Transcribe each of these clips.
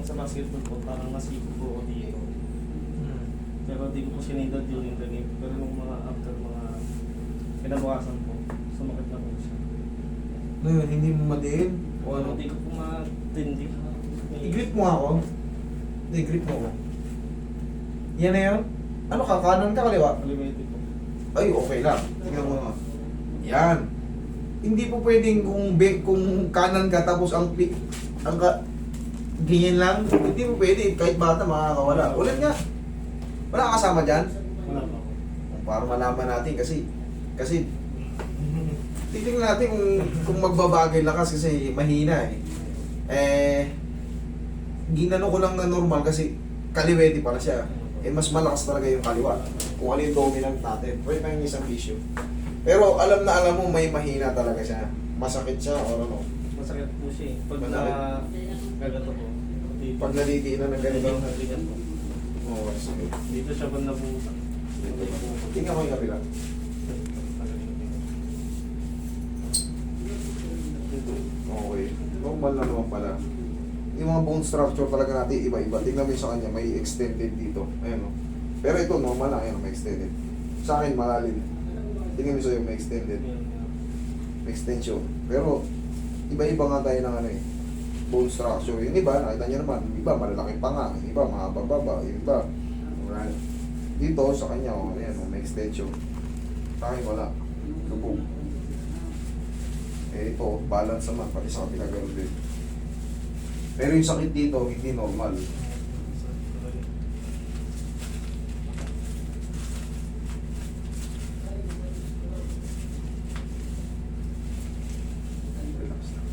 nung sa basketball po, parang nasiko po ako dito. Pero di ko po sinidad during the game. Pero nung mga after mga kinabukasan po, sumakit na po siya. Ngayon, hindi mo madiin? O ano? Hindi ko po matindi. I-grip mo ako. Hindi, grip mo ako. Yan na yan? Ano ka? Kanan ka, kaliwa? Kalimutin po. Ay, okay lang. Tingnan mo nga. Yan. Hindi po pwedeng kung kanan ka tapos ganyan lang. Hindi po pwede. Kahit bata makakawala. Ulit nga. Wala ka kasama dyan? Wala po. Para malaman natin kasi titingnan natin kung magbabagay lakas kasi mahina ginano ko lang na normal kasi kaliwete pala siya. Mas malakas talaga yung kaliwa. Kung ano yung dominant natin. Pwede pa yung isang issue. Pero alam na alam mo may mahina talaga siya. Masakit siya or ano. Masakit po siya eh. Pag Masakit. gagato po. Pag nadidiinan ng ganito. Ganito po. Oo, sige. Dito siya banda po. Tingnan ko yung kabila. Okay. Normal na naman pala. Yung mga bone structure talaga natin iba-iba. Tingnan mo yung sa kanya, may extended dito. Ayan o. Pero ito, normal lang. Ayan, may extended. Sa akin, malalim. Tingnan mo sa'yo, may extended. May extension. Pero, iba-iba nga tayo ng ano eh. Bone structure. Yung iba, nakita niyo naman, yung iba, malalaki pa nga. Yung iba, mahaba-baba. Yung iba, alright. Dito, sa kanya, oh, ayan, oh, may extension. Sa akin, wala. Lubog. Eh, ito, balance naman. Pati sa kapila, gano'n din. Pero yung sakit dito, hindi normal. Relax lang.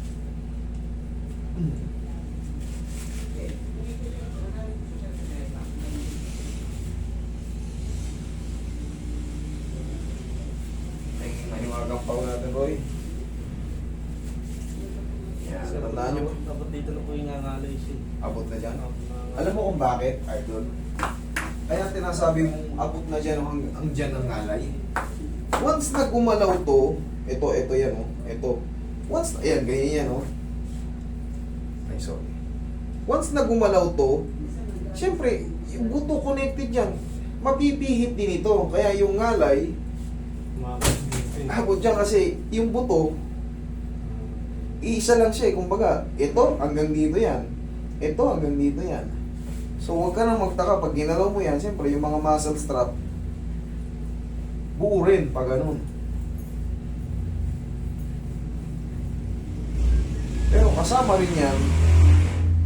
Ay, nahiwagang pao natin, Roy. Yan, tandaan nyo ba? Dapat dito na po yung nangalay siya. Abot na dyan. Alam mo kung bakit, Idol? Kaya tinasabi mong abot na dyan ang dyan ng ngalay. Once na gumalaw to, ito yan oh, ito. Once, ayan, ganyan yan oh. Ay, sorry. Once na gumalaw to, syempre, yung buto connected yan. Mapipihit din ito. Kaya yung ngalay, abot dyan kasi yung buto, iisa lang siya eh. Kumbaga, ito hanggang dito yan. Ito hanggang dito yan. So, huwag ka nang magtaka. Pag ginalaw mo yan, siyempre, yung mga muscle strap, buo rin pag ganun. Pero kasama rin yan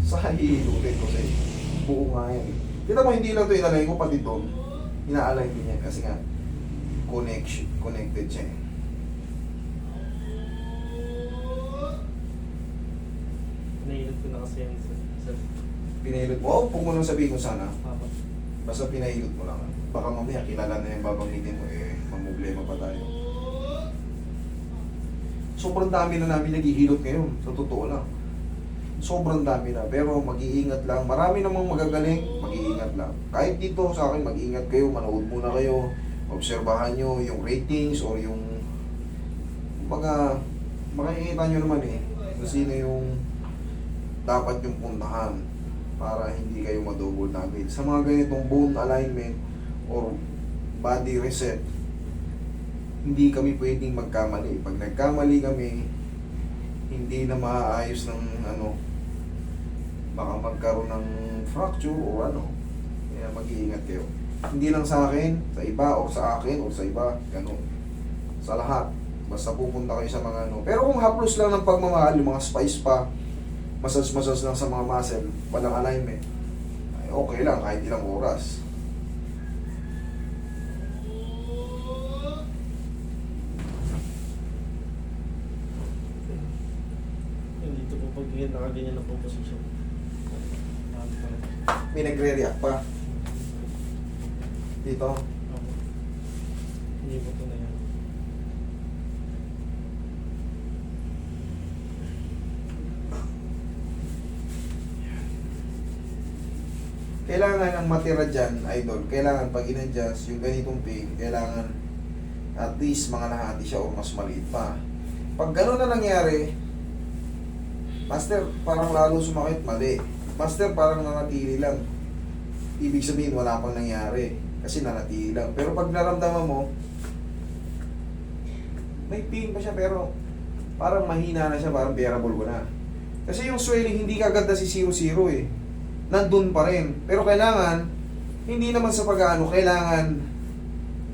sa hihilutin ko sa'yo. Buo nga yan. Kita mo, hindi lang ito inalay ko, pati ito, inaalay din yan. Kasi nga, connected siya eh. Nailot ko na kasi yan sa Pinahilot mo, oh, huwag mo nang sabihin ko sana. papa. Basta pinahilot mo lang. Baka mamaya kilala na yung babanggitin mo, mamblema pa tayo. Sobrang dami na namin naghihilot ngayon, sa totoo lang. Sobrang dami na, pero mag-iingat lang. Marami namang magagaling, mag-iingat lang. Kahit dito sa akin, mag-iingat kayo, manood muna kayo, obserbahan nyo yung ratings or yung mga makikita nyo naman kung sino yung dapat yung puntahan para hindi kayo ma-double damage. Sa mga ganitong bone alignment or body reset, hindi kami pwedeng magkamali. Pag nagkamali kami, hindi na maaayos ng baka magkaroon ng fracture o Kaya mag-iingat kayo. Hindi lang sa akin, sa iba, o sa akin, o sa iba, ganun. Sa lahat. Basta pupunta kayo sa mga Pero kung haplos lang ng pagmamahal, yung mga spice pa, massage lang sa mga muscle, walang alignment, ay okay lang kahit ilang oras. Dito po pag nakaganyan na po position. May nagre-react pa. Dito. Hindi po ito na yan. Kailangan ang matira dyan, Idol. Kailangan pag in-adjust yung ganitong pain, kailangan at least mga nahati siya o mas maliit pa. Pag gano'n na nangyari, Master, parang lalo sumakit, mali. Master, parang nanatili lang. Ibig sabihin, wala pang nangyari. Kasi nanatili lang. Pero pag naramdaman mo, may pain pa siya, pero parang mahina na siya, parang bearable ko na. Kasi yung swelling, hindi kagad na si 0-0 eh. Nandun pa rin. Pero kailangan, hindi naman sa pag-ano, kailangan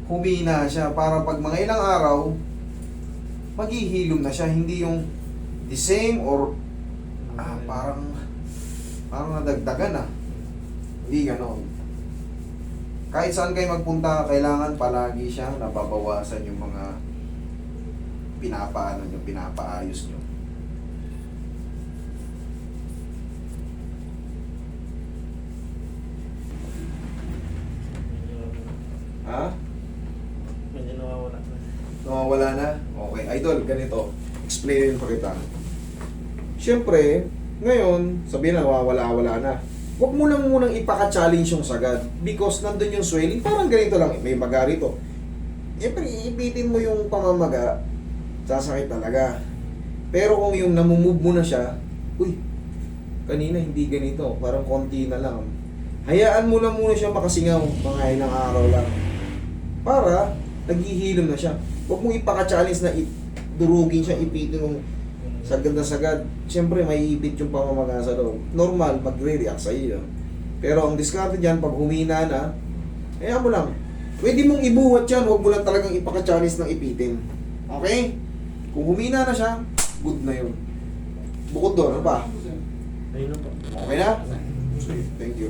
humina siya para pag mga ilang araw, maghihilom na siya. Hindi yung the same or parang nadagdagan ah. Hindi ganon. Kahit saan kayo magpunta, kailangan palagi siyang nababawasan yung mga pinapaano nyo, pinapaayos nyo. Ha? Medyo nawawala na. Nawawala na? Okay. Idol, ganito. Explain pa kita. Siyempre, ngayon, sabihin na nawawala-wala na. Huwag mo lang munang ipaka-challenge yung sagad because nandun yung swelling. Parang ganito lang. May maga rito. Siyempre, iipitin mo yung pamamaga, sasakit talaga. Pero kung yung namumove mo na siya, uy, kanina hindi ganito. Parang konti na lang. Hayaan mo lang muna siya makasingaw mga ilang araw lang. Para naghihilom na siya. Huwag mong ipaka-challenge na durugin siya, ipitin yung sagad na sagad. Siyempre, may ipit yung pamamaga sa loob. Normal, magre-react sa iyo. Pero ang diskarte dyan, pag humina na, hayaan mo lang. Pwede mong ibuhat yan, huwag mo lang talagang ipaka-challenge ng ipitin. Okay? Kung humina na siya, good na yun. Bukod doon, ano pa? Ayun na po. Okay na? Thank you.